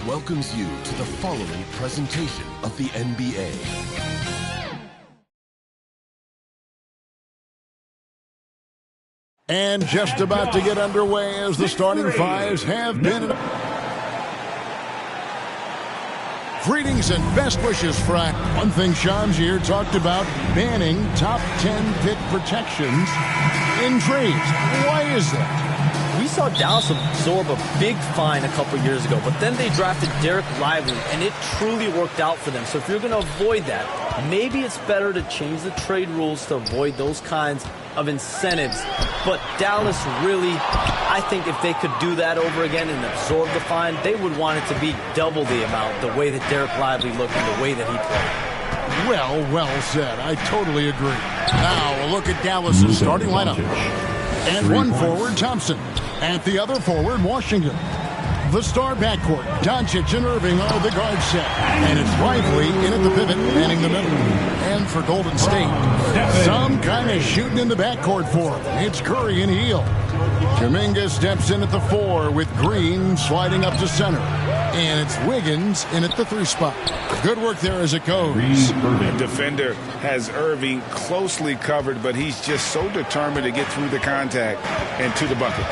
welcomes you to the following presentation of the NBA. And just about to get underway as the starting fives have been. Greetings and best wishes, Frank. One thing Shams here talked about, banning top 10 pick protections in trades. Why is that? We saw Dallas absorb a big fine a couple years ago, but then they drafted Dereck Lively, and it truly worked out for them. So if you're going to avoid that, maybe it's better to change the trade rules to avoid those kinds of incentives. But Dallas really, I think if they could do that over again and absorb the fine, they would want it to be double the amount, the way that Dereck Lively looked and the way that he played. Well said. I totally agree. Now a look at Dallas's starting lineup. At one forward, Thompson. At the other forward, Washington. The star backcourt, Doncic and Irving are the guard set. And it's Lively in at the pivot, manning the middle. And for Golden State, some kind of shooting in the backcourt for them. It's Curry and Hield. Kuminga steps in at the 4 with Green sliding up to center. And it's Wiggins in at the 3 spot. Good work there as it goes. The defender has Irving closely covered, but he's just so determined to get through the contact and to the bucket.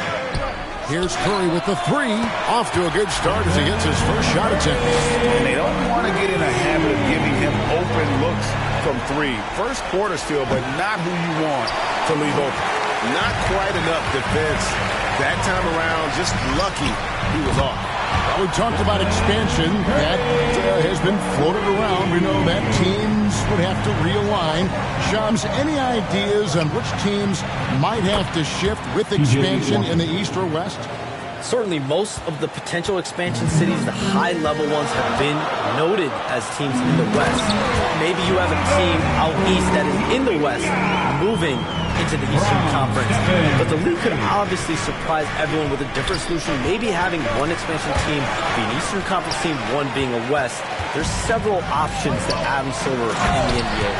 Here's Curry with the 3. Off to a good start as he gets his first shot attempt. And they don't want to get in a habit of giving him open looks from 3. First quarter still, but not who you want to leave open. Not quite enough defense that time around. Just lucky he was off. Well, we talked about expansion. That has been floated around. We know that teams would have to realign. Shams, any ideas on which teams might have to shift with expansion in the East or West? Certainly most of the potential expansion cities, the high-level ones, have been noted as teams in the West. Maybe you have a team out east that is in the West moving into the Eastern Conference. But the league could obviously surprise everyone with a different solution. Maybe having one expansion team be an Eastern Conference team, one being a West. There's several options that Adam Silver in the NBA.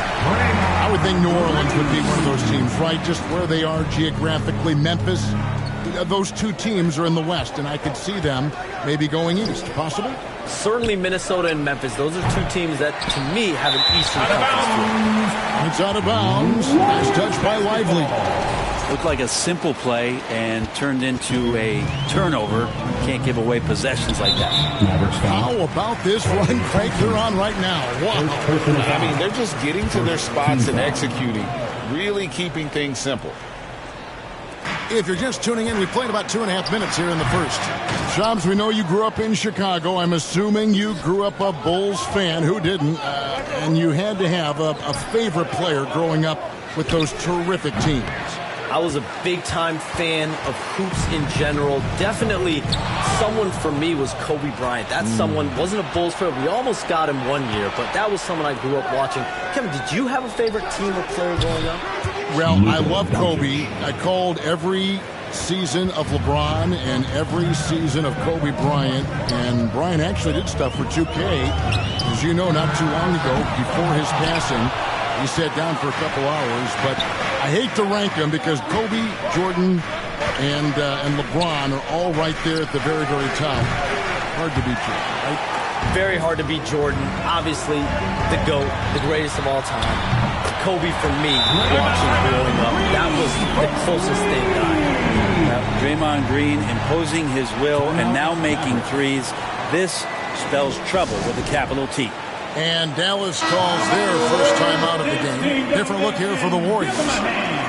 I would think New Orleans would be one of those teams, right? Just where they are geographically. Memphis, those two teams are in the West, and I could see them maybe going east. Possible? Certainly Minnesota and Memphis. Those are two teams that, to me, have an Eastern Conference team. It's out of bounds. Nice touch by Lively. Looked like a simple play and turned into a turnover. Can't give away possessions like that. How about this run crank they're on right now? Wow. I mean, they're just getting to their spots and executing, really keeping things simple. If you're just tuning in, we played about 2.5 minutes here in the first. Shams, we know you grew up in Chicago. I'm assuming you grew up a Bulls fan. Who didn't? And you had to have a favorite player growing up with those terrific teams. I was a big-time fan of hoops in general. Definitely someone for me was Kobe Bryant. That someone wasn't a Bulls player. We almost got him one year, but that was someone I grew up watching. Kevin, did you have a favorite team or player growing up? Well, I love Kobe. I called every season of LeBron and every season of Kobe Bryant. And Bryant actually did stuff for 2K. As you know, not too long ago, before his passing, he sat down for a couple hours. But I hate to rank them because Kobe, Jordan, and LeBron are all right there at the very, very top. Hard to beat Jordan, right? Very hard to beat Jordan. Obviously, the GOAT, the greatest of all time. Kobe, for me, watching growing up, that was the closest thing that I had. Draymond Green imposing his will and now making threes. This spells trouble with a capital T. And Dallas calls their first time out of the game. Different look here for the Warriors.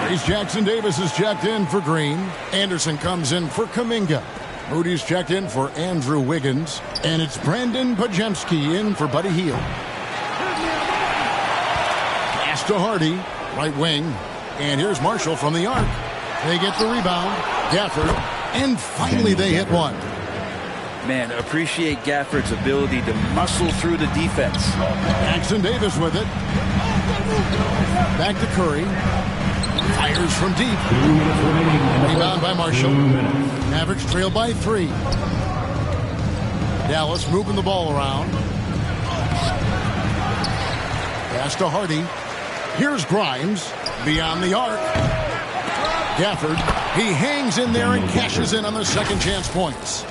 Grace Jackson-Davis is checked in for Green. Anderson comes in for Kuminga. Moody's checked in for Andrew Wiggins. And it's Brandon Podziemski in for Buddy Hield. Pass to Hardy, right wing. And here's Marshall from the arc. They get the rebound. Gafford. And finally they hit one. Man, appreciate Gafford's ability to muscle through the defense. Jackson-Davis with it. Back to Curry. Fires from deep. Rebound by Marshall. Mavericks trail by 3. Dallas moving the ball around. Pass to Hardy. Here's Grimes. Beyond the arc. Gafford He hangs in there and cashes in on the second chance points.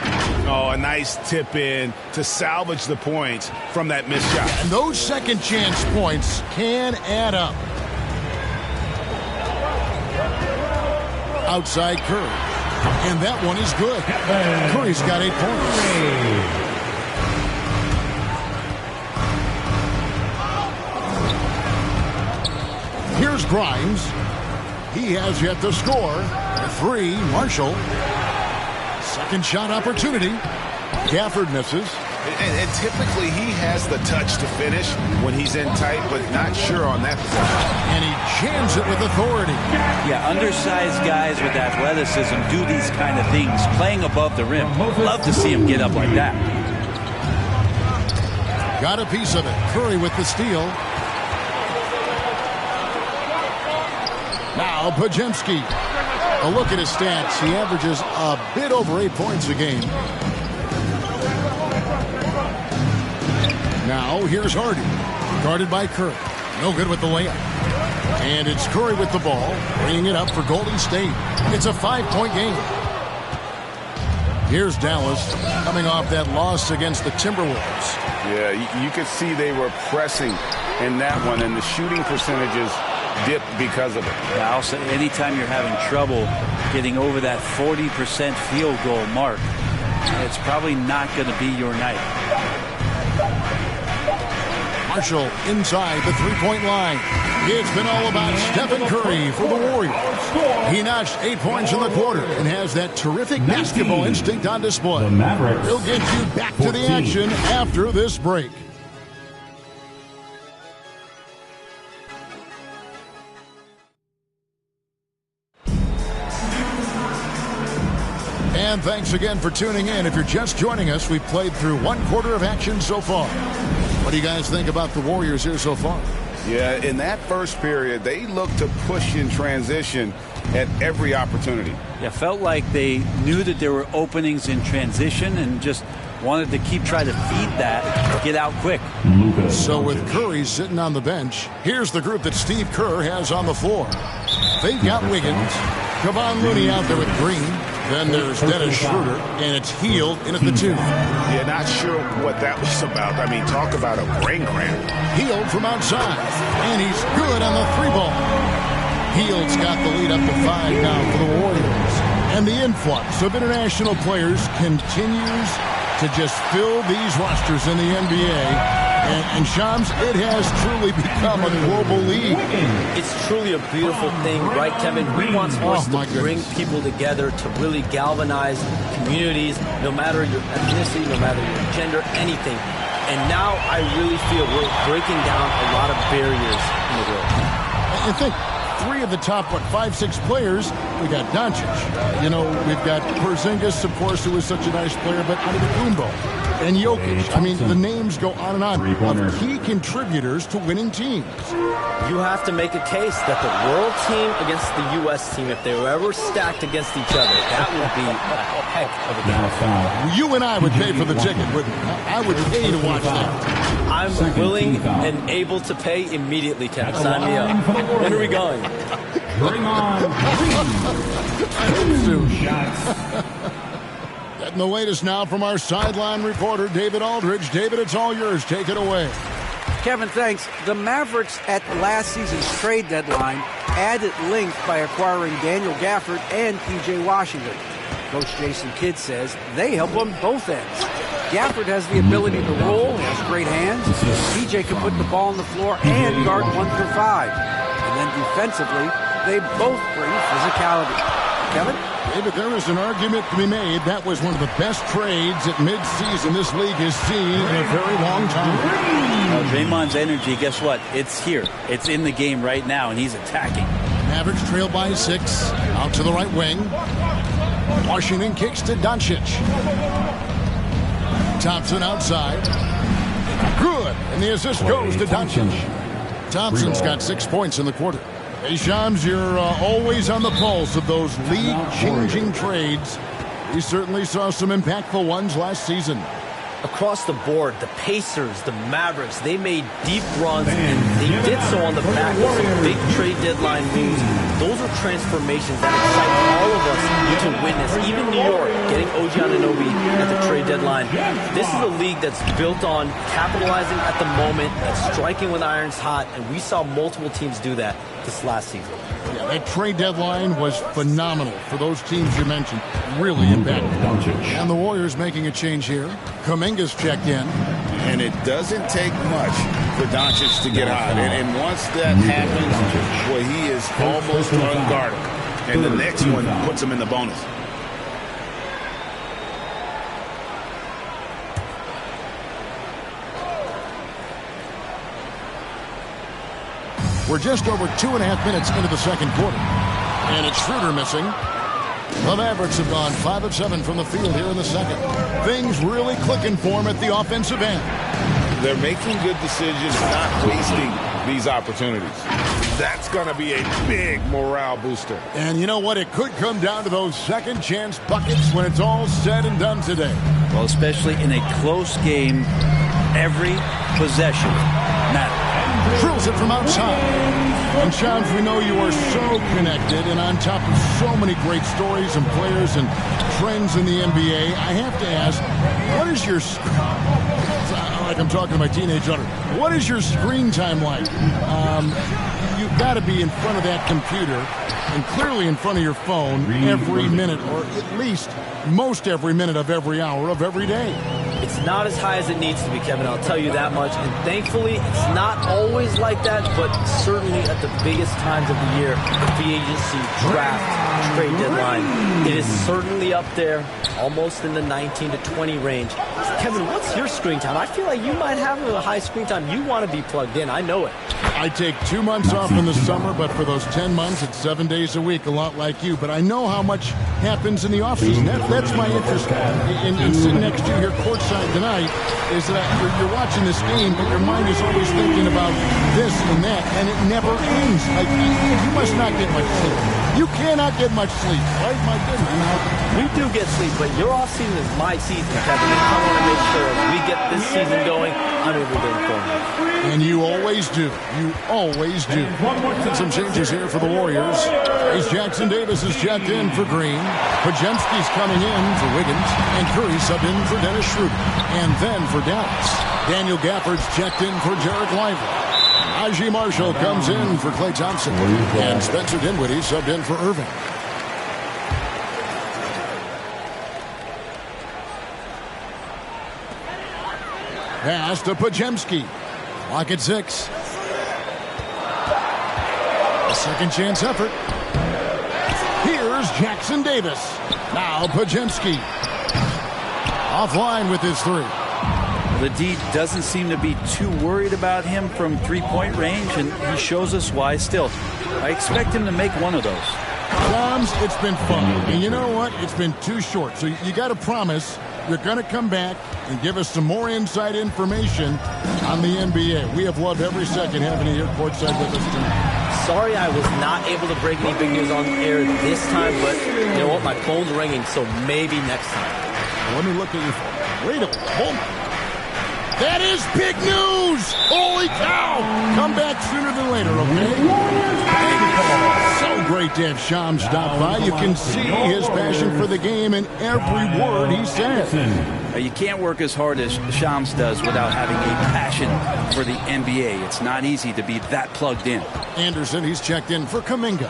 Oh, a nice tip in to salvage the points from that missed shot. And those second chance points can add up. Outside Curry. And that one is good. Curry's got 8 points. Here's Grimes. He has yet to score. A 3, Marshall. Second shot opportunity. Gafford misses. And typically he has the touch to finish when he's in tight, but not sure on that possession. And he jams it with authority. Yeah, undersized guys with athleticism do these kind of things, playing above the rim. Love to see him get up like that. Got a piece of it. Curry with the steal. Now Podziemski. A look at his stats. He averages a bit over 8 points a game. Now here's Hardy. Guarded by Curry. No good with the layup. And it's Curry with the ball. Bringing it up for Golden State. It's a 5-point game. Here's Dallas coming off that loss against the Timberwolves. Yeah, you could see they were pressing in that one, and the shooting percentages dipped because of it. Yeah, also, anytime you're having trouble getting over that 40% field goal mark, it's probably not going to be your night. Marshall inside the three-point line. It's been all about Stephen Curry for the Warriors. He notched 8 points in the quarter and has that terrific basketball instinct on display. The Mavericks. He'll get you back to the action after this break. And thanks again for tuning in. If you're just joining us, we've played through 1 quarter of action so far. What do you guys think about the Warriors here so far? Yeah, in that first period, they looked to push in transition at every opportunity. Yeah, felt like they knew that there were openings in transition and just wanted to keep trying to feed that, get out quick. So with Curry sitting on the bench, here's the group that Steve Kerr has on the floor. They've got Wiggins, Kevon Looney out there with Green. Then there's Dennis Schroeder, and it's Hield in at the 2. Yeah, not sure what that was about. I mean, talk about a brain cramp. Hield from outside, and he's good on the 3-ball. Hield's got the lead up to 5 now for the Warriors. And the influx of international players continues to just fill these rosters in the NBA. And Shams, it has truly become a global league. It's truly a beautiful thing, right, Kevin? We want sports to bring people together, to really galvanize communities, no matter your ethnicity, no matter your gender, anything. And now I really feel we're breaking down a lot of barriers in the world. I think 3 of the top, 5-6 players, we got Doncic. You know, we've got Porzingis, of course, who was such a nice player, but Antetokounmpo and Jokic. I mean, the names go on and on of key contributors to winning teams. You have to make a case that the world team against the U.S. team, if they were ever stacked against each other, that would be a heck of a game. You and I would pay for the ticket, wouldn't we? I would pay to watch that. I'm willing and able to pay immediately, Ken. Sign me up. When are we going? Bring on Getting the latest now from our sideline reporter, David Aldridge. David, it's all yours. Take it away. Kevin, thanks. The Mavericks at last season's trade deadline added length by acquiring Daniel Gafford and P.J. Washington. Coach Jason Kidd says they help on both ends. Gafford has the ability to roll, he has great hands. P.J. can put the ball on the floor and guard 1 through 5. And then defensively, they both bring physicality. Kevin? David, there is an argument to be made. That was one of the best trades at midseason this league has seen in a very long time. Draymond's energy, guess what? It's here. It's in the game right now, and he's attacking. Mavericks trail by 6. Out to the right wing. Washington kicks to Doncic. Thompson outside. Good. And the assist goes to Doncic. Thompson's got 6 points in the quarter. Hey, Shams, you're always on the pulse of those league-changing trades. We certainly saw some impactful ones last season. Across the board, the Pacers, the Mavericks, they made deep runs, and they did so on the back of some big trade deadline moves. Those are transformations that excite all of us to witness. Even New York, getting OG Anunoby at the trade deadline. This is a league that's built on capitalizing at the moment, that's striking when the iron's hot, and we saw multiple teams do that this last season. Yeah, that trade deadline was phenomenal for those teams you mentioned. Really impactful. And the Warriors making a change here. Kuminga's checked in. And it doesn't take much for Doncic to get hot. And once that happens, well, he is almost unguardable. And the next one puts him in the bonus. We're just over 2.5 minutes into the second quarter. And it's Schroeder missing. The Mavericks have gone 5 of 7 from the field here in the second. Things really clicking for them at the offensive end. They're making good decisions, not wasting these opportunities. That's going to be a big morale booster. And you know what? It could come down to those second chance buckets when it's all said and done today. Well, especially in a close game, every possession matters. Drills it from outside. And Shams, we know you are so connected and on top of so many great stories and players and trends in the NBA. I have to ask, what is your, like I'm talking to my teenage daughter, what is your screen time like? You've got to be in front of that computer and clearly in front of your phone every minute, or at least most every minute of every hour of every day. It's not as high as it needs to be, Kevin. I'll tell you that much. And thankfully, it's not always like that, but certainly at the biggest times of the year, free agency, draft, trade deadline, it is certainly up there, almost in the 19 to 20 range. Kevin, what's your screen time? I feel like you might have a high screen time. You want to be plugged in. I know it. I take 2 months off in the summer, but for those 10 months, it's 7 days a week, a lot like you. But I know how much happens in the offseason. That's my interest in sitting next to you here courtside tonight, is that you're watching this game, but your mind is always thinking about this and that, and it never ends. Like, you must not get much sleep. You cannot get much sleep, right? My goodness. We do get sleep, but your offseason is my season, Kevin. And I want to make sure as we get this season going, I'm able to inform you. And you always do. You always do. Some changes here for the Warriors. As Jackson Davis is checked in for Green. Podziemski's coming in for Wiggins. And Curry subbed in for Dennis Schroeder. And then for Dallas, Daniel Gafford's checked in for Jarrett Lively. Najee Marshall comes in for Klay Thompson. And Spencer Dinwiddie subbed in for Irving. Pass to Podziemski. Clock at 6. A second chance effort. Here's Jackson Davis. Now Podziemski. Offline with his 3. The D doesn't seem to be too worried about him from three-point range, and he shows us why still. I expect him to make one of those. Shams, it's been fun. And you know what? It's been too short. So you got to promise you're going to come back and give us some more inside information on the NBA. We have loved every second having you here courtside with us tonight. Sorry I was not able to break any big news on air this time, but you know what? My phone's ringing, so maybe next time. Let me look at your phone. Wait a moment. That is big news! Holy cow! Come back sooner than later, okay? So great to have Shams stop by. You can see his passion for the game in every word he says. You can't work as hard as Shams does without having a passion for the NBA. It's not easy to be that plugged in. Anderson, he's checked in for Kuminga.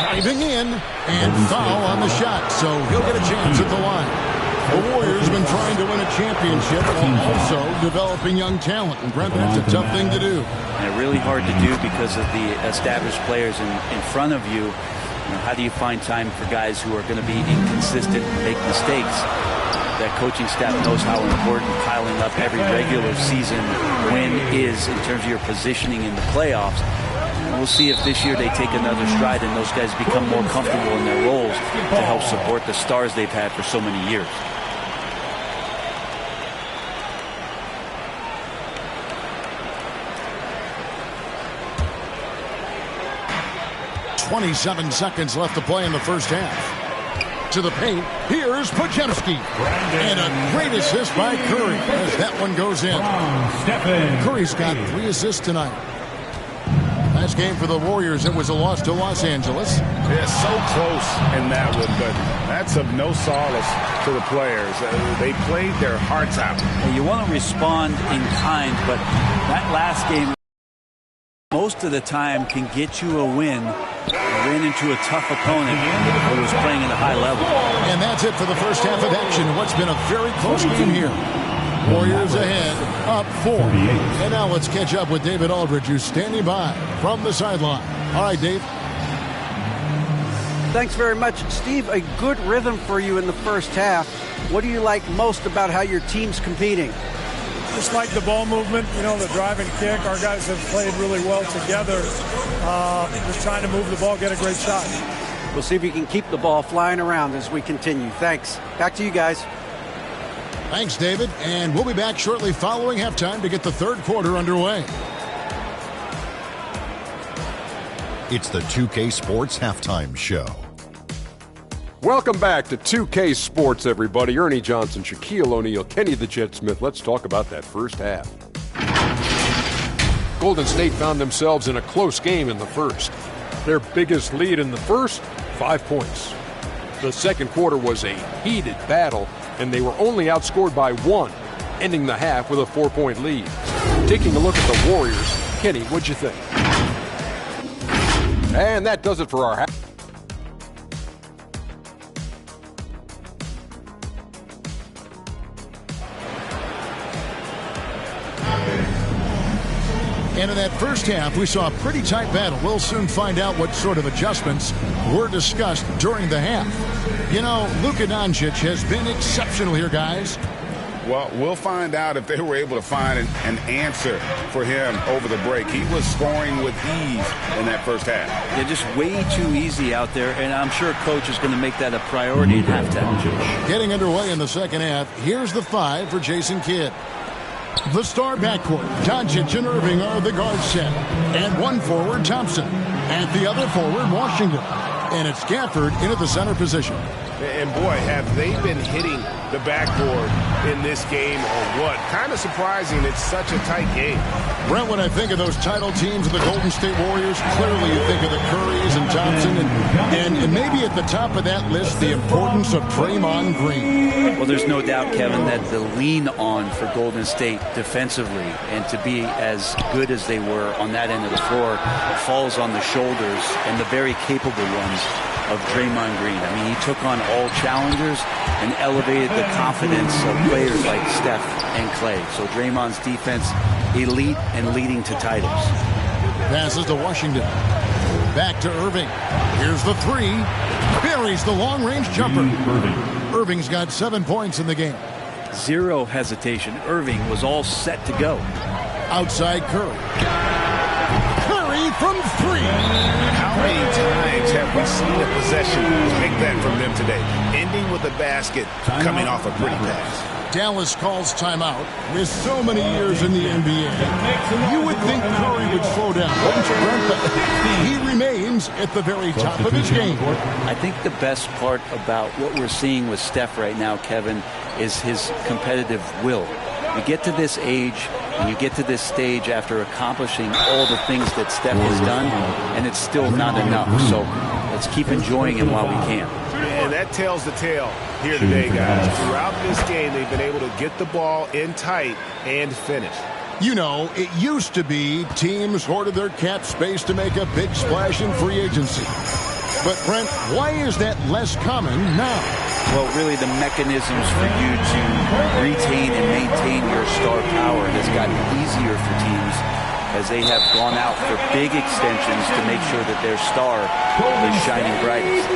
Driving in, and foul on the shot, so he'll get a chance at the line. The Warriors have been trying to win a championship while also developing young talent. And, Brent, that's a tough thing to do. And really hard to do because of the established players in front of you. How do you find time for guys who are going to be inconsistent and make mistakes? That coaching staff knows how important piling up every regular season win is in terms of your positioning in the playoffs. We'll see if this year they take another stride and those guys become more comfortable in their roles to help support the stars they've had for so many years. .27 seconds left to play in the first half. To the paint. Here's Here's Podziemski. And a great assist by Curry as that one goes in. Curry's got 3 assists tonight. Last game for the Warriors, it was a loss to Los Angeles. Yeah, so close in that one, but that's of no solace to the players. They played their hearts out. You want to respond in kind, but that last game, most of the time, can get you a win. Ran into a tough opponent who was playing at a high level. And that's it for the first half of action. What's been a very close game here. Warriors ahead, up 4. And now let's catch up with David Aldridge, who's standing by from the sideline. All right, Dave. Thanks very much, Steve. A good rhythm for you in the first half. What do you like most about how your team's competing? Just like the ball movement, the drive and kick. Our guys have played really well together. Just trying to move the ball, get a great shot. We'll see if you can keep the ball flying around as we continue. Thanks. Back to you guys. Thanks, David. And we'll be back shortly following halftime to get the third quarter underway. It's the 2K Sports Halftime Show. Welcome back to 2K Sports, everybody. Ernie Johnson, Shaquille O'Neal, Kenny the Jet Smith. Let's talk about that first half. Golden State found themselves in a close game in the first. Their biggest lead in the first, 5 points. The second quarter was a heated battle, and they were only outscored by 1, ending the half with a 4-point lead. Taking a look at the Warriors, Kenny, what'd you think? And that does it for our half. And in that first half, we saw a pretty tight battle. We'll soon find out what sort of adjustments were discussed during the half. Luka Doncic has been exceptional here, guys. Well, we'll find out if they were able to find an answer for him over the break. He was scoring with ease in that first half. They're just way too easy out there, and I'm sure Coach is going to make that a priority at halftime. Getting underway in the second half, here's the 5 for Jason Kidd. The star backcourt, Doncic and Irving are the guard set. And one forward, Thompson. And the other forward, Washington. And it's Gafford into the center position. And boy, have they been hitting the backboard in this game or what? Kind of surprising it's such a tight game. Brent, when I think of those title teams of the Golden State Warriors, clearly you think of the Currys and Thompson and maybe at the top of that list the importance of Draymond Green. Well, there's no doubt, Kevin, that the lean on for Golden State defensively and to be as good as they were on that end of the floor falls on the shoulders and the very capable ones of Draymond Green. I mean, he took on all challengers and elevated the confidence of players like Steph and Klay. So Draymond's defense, elite and leading to titles. Passes to Washington. Back to Irving. Here's the 3. Buries the long-range jumper. Irving's got 7 points in the game. Zero hesitation. Irving was all set to go. Outside Curry. Curry from 3. How many times have we seen a possession take that from them today? Ending with a basket, coming off a pretty pass. Dallas calls timeout. With so many years in the NBA, you would think Curry would slow down, wouldn't you, Brent? But he remains at the very top of his game. I think the best part about what we're seeing with Steph right now, Kevin, is his competitive will. You get to this age and you get to this stage after accomplishing all the things that Steph has done, and it's still not enough. So let's keep enjoying him while we can. And that tells the tale here today, guys. Throughout this game, they've been able to get the ball in tight and finish. You know, it used to be teams hoarded their cap space to make a big splash in free agency. But, Brent, why is that less common now? Well, really, the mechanisms for you to retain and maintain your star power has gotten easier for teams as they have gone out for big extensions to make sure that their star is shining brightest.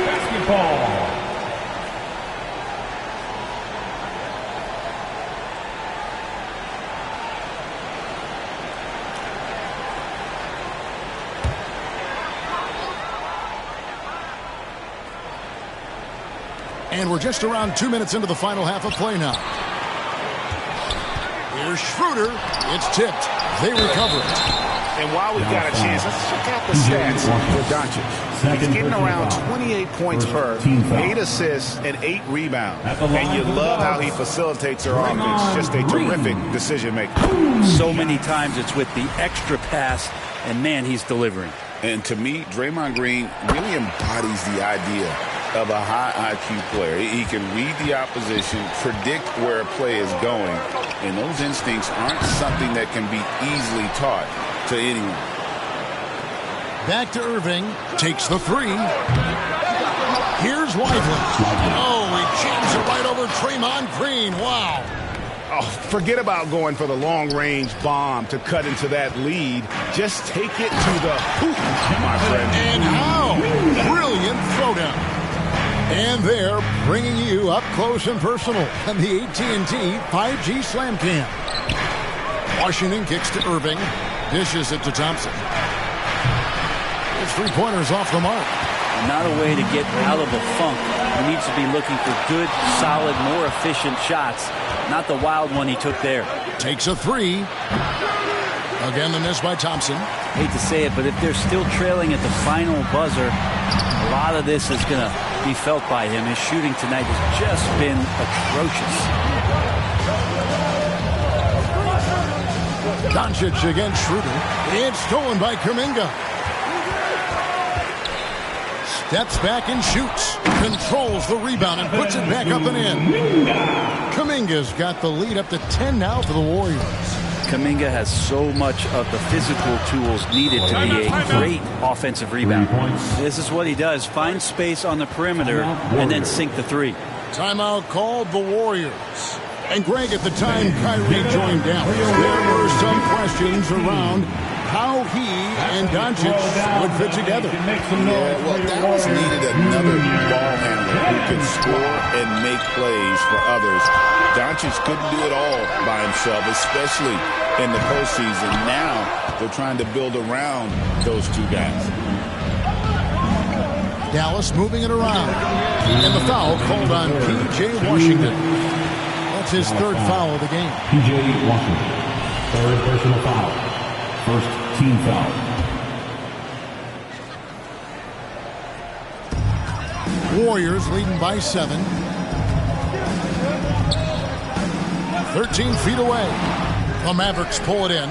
And we're just around 2 minutes into the final half of play now. Here's Schroeder. It's tipped. They recover it. And while we've got a chance, let's check out the stats for Doncic. He's getting around 28 points per, 8 assists, and 8 rebounds. And you love how he facilitates their offense. Just a terrific decision maker. So many times it's with the extra pass, and man, he's delivering. And to me, Draymond Green really embodies the idea of a high IQ player. He can read the opposition, predict where a play is going, and those instincts aren't something that can be easily taught to anyone. Back to Irving. Takes the three. Here's Lively. Oh, he jams it right over Draymond Green. Wow. Oh, forget about going for the long-range bomb to cut into that lead. Just take it to the hoop, my friend. And how? Brilliant throwdown. And they're bringing you up close and personal on the AT&T 5G Slam Cam. Washington kicks to Irving. Dishes it to Thompson. His three-pointers off the mark. Not a way to get out of a funk. He needs to be looking for good, solid, more efficient shots. Not the wild one he took there. Takes a three. Again, the miss by Thompson. Hate to say it, but if they're still trailing at the final buzzer, a lot of this is going to be felt by him. His shooting tonight has just been atrocious. Doncic against Schroeder. It's stolen by Kuminga. Steps back and shoots. Controls the rebound and puts it back up and in. Kuminga's got the lead up to 10 now for the Warriors. Kuminga has so much of the physical tools needed to be a great offensive rebounder. This is what he does. Find space on the perimeter and then sink the three. Timeout called the Warriors. And Greg, at the time Kyrie joined Dallas, there were some questions around how he and Doncic would fit together. Yeah, well, Dallas needed another ball handler who could score and make plays for others. Doncic couldn't do it all by himself, especially in the postseason. Now they're trying to build around those two guys. Dallas moving it around. And the foul called on P.J. Washington. That's his third foul of the game. P.J. Washington. Third personal foul. First team foul. Warriors leading by 7. 13 feet away. The Mavericks pull it in.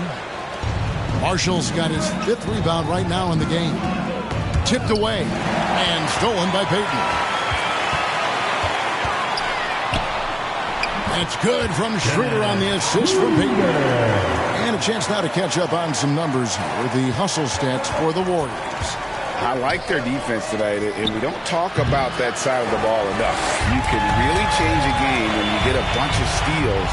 Marshall's got his 5th rebound right now in the game. Tipped away and stolen by Payton. It's good from Schroeder on the assist from Payton. And a chance now to catch up on some numbers here. The hustle stats for the Warriors. I like their defense tonight, and we don't talk about that side of the ball enough. You can really change a game when you get a bunch of steals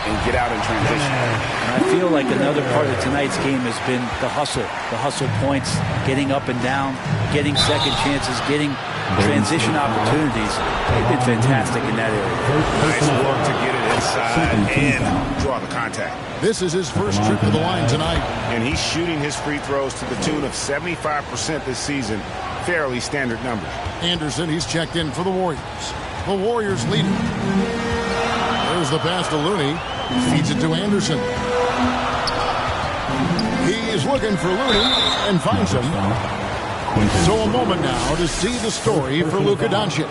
and get out in transition. And I feel like another part of tonight's game has been the hustle points, getting up and down, getting second chances, getting transition opportunities. They've been fantastic in that area. Nice work to get it inside and draw the contact. This is his first trip to the line tonight. And he's shooting his free throws to the tune of 75% this season. Fairly standard numbers. Anderson, he's checked in for the Warriors. The Warriors lead it. There's the pass to Looney. Feeds it to Anderson. He's looking for Looney and finds him. So a moment now to see the story for Luka Doncic.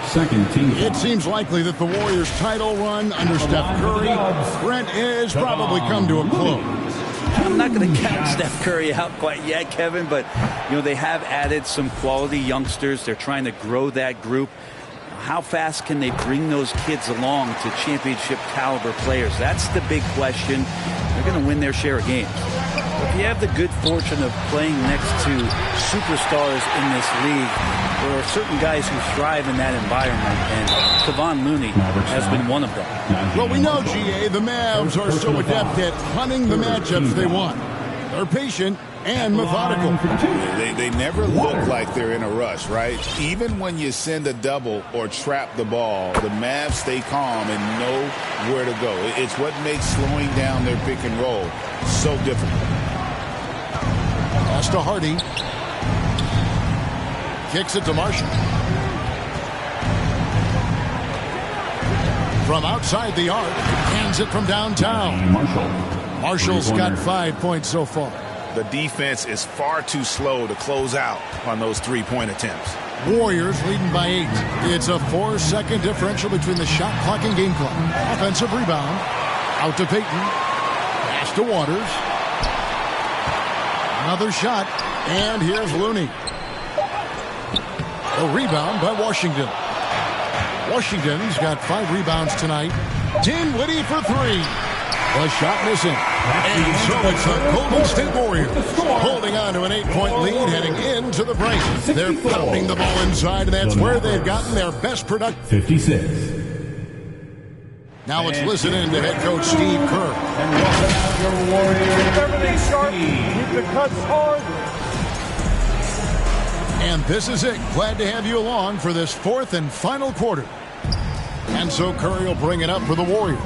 Second team. It seems likely that the Warriors' title run under Steph Curry, Brent, has probably come to a close. I'm not going to count Steph Curry out quite yet, Kevin, but they have added some quality youngsters. They're trying to grow that group. How fast can they bring those kids along to championship caliber players? That's the big question. They're going to win their share of games. If you have the good fortune of playing next to superstars in this league, there are certain guys who thrive in that environment, and Kevon Looney has been one of them. Well, we know, GA, the Mavs are so adept at hunting the matchups they want. They're patient and methodical. They never look like they're in a rush, right? Even when you send a double or trap the ball, the Mavs stay calm and know where to go. It's what makes slowing down their pick and roll so difficult. Pass to Hardy. Kicks it to Marshall. From outside the arc, hands it from downtown. Marshall's got 5 points so far. The defense is far too slow to close out on those three-point attempts. Warriors leading by 8. It's a 4-second differential between the shot clock and game clock. Offensive rebound. Out to Payton. Pass to Waters. Another shot. And here's Looney. A rebound by Washington. Washington's got 5 rebounds tonight. Dinwiddie for 3. The shot missing. And so it's the Golden State Warriors holding on to an 8-point lead heading into the break. They're pounding the ball inside, and that's where they've gotten their best production. 56. Now let's listen in to head coach Steve Kerr. And welcome out your Warriors. Keep everything sharp. Keep the cuts hard. And this is it. Glad to have you along for this 4th and final quarter. And so Curry will bring it up for the Warriors.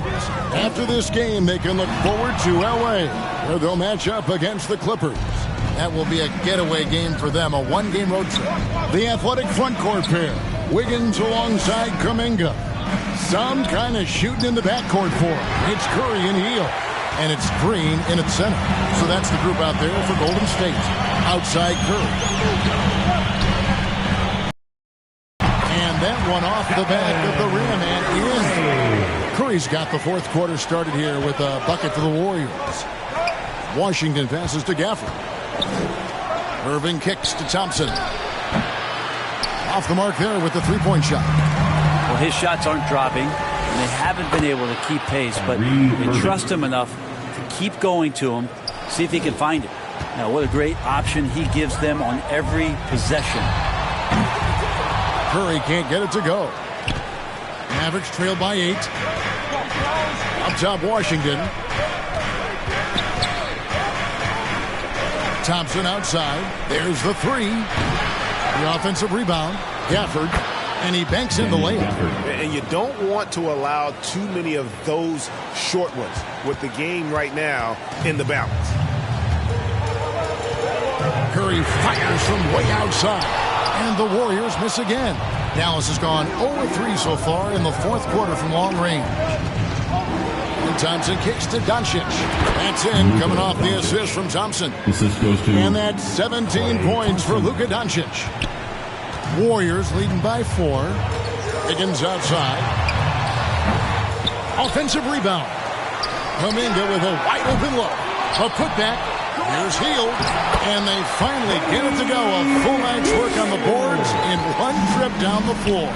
After this game, they can look forward to L.A., where they'll match up against the Clippers. That will be a getaway game for them, a 1-game road trip. The athletic front court pair, Wiggins alongside Kuminga. Some kind of shooting in the backcourt for him. It's Curry in heel, and it's Green in its center. So that's the group out there for Golden State. Outside Curry. That one off the back of the rim and in. Curry's got the 4th quarter started here with a bucket for the Warriors. Washington passes to Gafford. Irving kicks to Thompson. Off the mark there with the 3-point shot. Well, his shots aren't dropping, and they haven't been able to keep pace, but they trust him enough to keep going to him, see if he can find it. Now, what a great option he gives them on every possession. Curry can't get it to go. Mavericks trail by 8. Up top, Washington. Thompson outside. There's the 3. The offensive rebound. Gafford. And he banks in the layup. And you don't want to allow too many of those short ones with the game right now in the balance. Curry fires from way outside. And the Warriors miss again. Dallas has gone 0-3 so far in the 4th quarter from long range. And Thompson kicks to Doncic. That's in, coming off the assist from Thompson. Assist goes to. And that's 17 points for Luka Doncic. Warriors leading by 4. Higgins outside. Offensive rebound. Kuminga with a wide open look. A putback. Here's Hield, and they finally get it to go. A full night's work on the boards in one trip down the floor.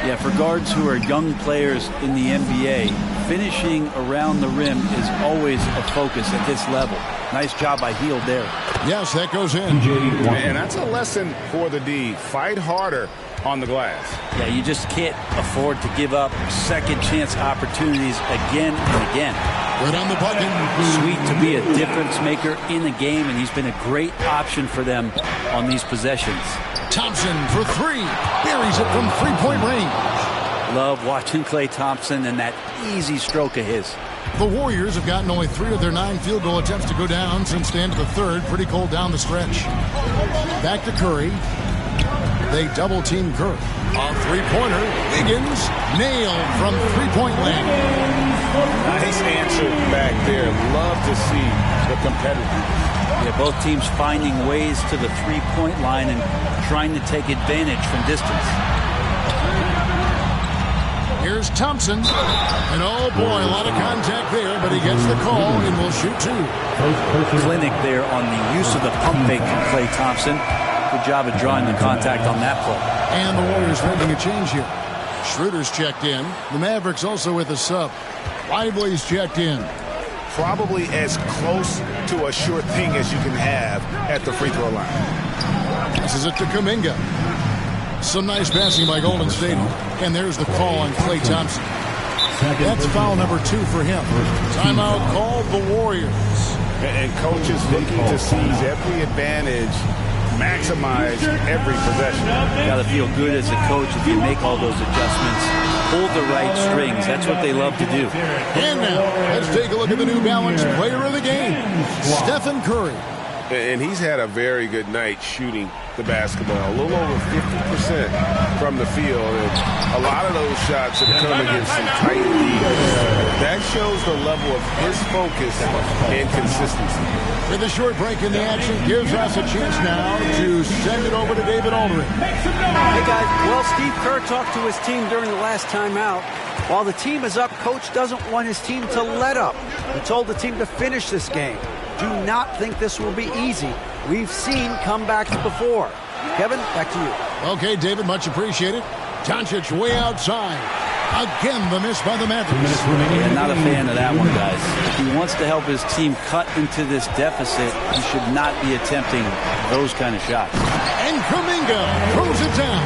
Yeah, for guards who are young players in the NBA, finishing around the rim is always a focus at this level. Nice job by Hield there. Yes, that goes in. And that's a lesson for the D. Fight harder on the glass. Yeah, you just can't afford to give up second chance opportunities again and again. Right on the bucket. Sweet to be a difference maker in the game, and he's been a great option for them on these possessions. Thompson for 3. Buries it from 3-point range. Love watching Klay Thompson and that easy stroke of his. The Warriors have gotten only 3 of their 9 field goal attempts to go down since the end of the 3rd. Pretty cold down the stretch. Back to Curry. They double-team Curry. A 3-pointer. Wiggins nailed from 3-point land. Nice answer back there. Love to see the competitor. Yeah, both teams finding ways to the 3-point line and trying to take advantage from distance. Here's Thompson. And oh boy, a lot of contact there, but he gets the call and will shoot 2. Clinic there on the use of the pump fake from Klay Thompson. Good job of drawing the contact on that play. And the Warriors making a change here. Schroeder's checked in. The Mavericks also with a sub. Lively's checked in. Probably as close to a sure thing as you can have at the free throw line. This is it to Kuminga. Some nice passing by Golden State. And there's the call on Klay Thompson. That's foul number 2 for him. Timeout called the Warriors. And coaches looking to seize every advantage, maximize every possession. You got to feel good as a coach if you make all those adjustments. Hold the right strings. That's what they love to do. And now, let's take a look at the New Balance player of the game, Stephen Curry. And he's had a very good night shooting the basketball, a little over 50% from the field. And a lot of those shots have come against some tight leads. That shows the level of his focus and consistency. With a short break in the action, gives us a chance now to send it over to David Aldridge. Hey, guys. Well, Steve Kerr talked to his team during the last timeout. While the team is up, Coach doesn't want his team to let up. He told the team to finish this game. Do not think this will be easy. We've seen comebacks before. Kevin, back to you. Okay, David, much appreciated. Doncic way outside. Again, the miss by the Mavericks. Yeah, not a fan of that one, guys. If he wants to help his team cut into this deficit, he should not be attempting those kind of shots. And Kuminga throws it down.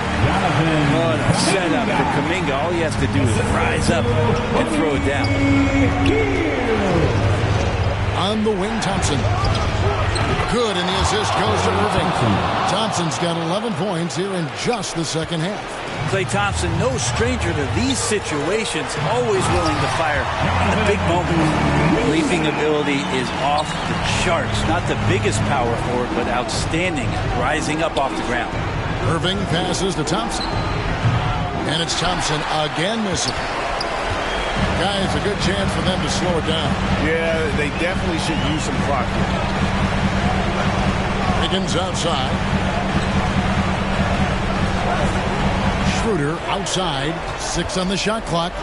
What a setup for Kuminga. All he has to do is rise up and throw it down. On the wing, Thompson. Good, and the assist goes to Irving. Thompson's got 11 points here in just the second half. Klay Thompson, no stranger to these situations, always willing to fire in the big moments. Leaping ability is off the charts. Not the biggest power forward, but outstanding, rising up off the ground. Irving passes to Thompson. And it's Thompson again missing. Guys, a good chance for them to slow it down. Yeah, they definitely should use some clock here. Higgins outside. Schroeder outside. 6 on the shot clock.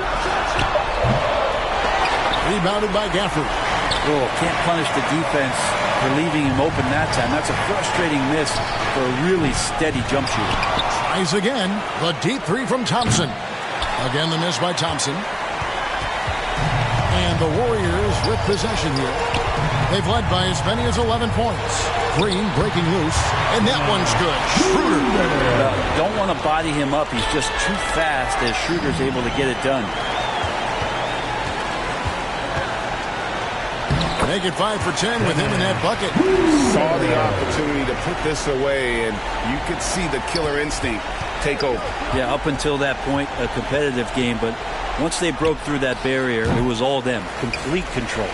Rebounded by Gafford. Oh, can't punish the defense for leaving him open that time. That's a frustrating miss for a really steady jump shooter. Tries again. The deep three from Thompson. Again, the miss by Thompson. And the Warriors with possession here. They've led by as many as 11 points. Green breaking loose, and that one's good. Schroeder. Don't want to body him up. He's just too fast as Schroeder's able to get it done. Make it 5 for 10 with him in that bucket. Saw the opportunity to put this away, and you could see the killer instinct take over. Yeah, up until that point, a competitive game, but once they broke through that barrier, it was all them. Complete control.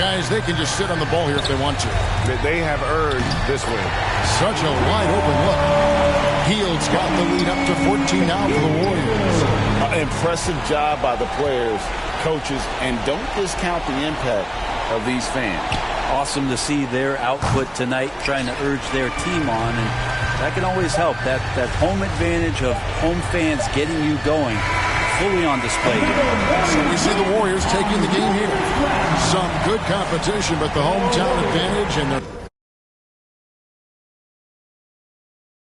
Guys, they can just sit on the ball here if they want to. They have earned this win. Such a wide open look. Hield's got the lead up to 14 now for the Warriors. Impressive job by the players, coaches, and don't discount the impact of these fans. Awesome to see their output tonight, trying to urge their team on, and that can always help. That home advantage of home fans getting you going, fully on display here. So we see the Warriors taking the game here. Some good competition, but the hometown advantage and the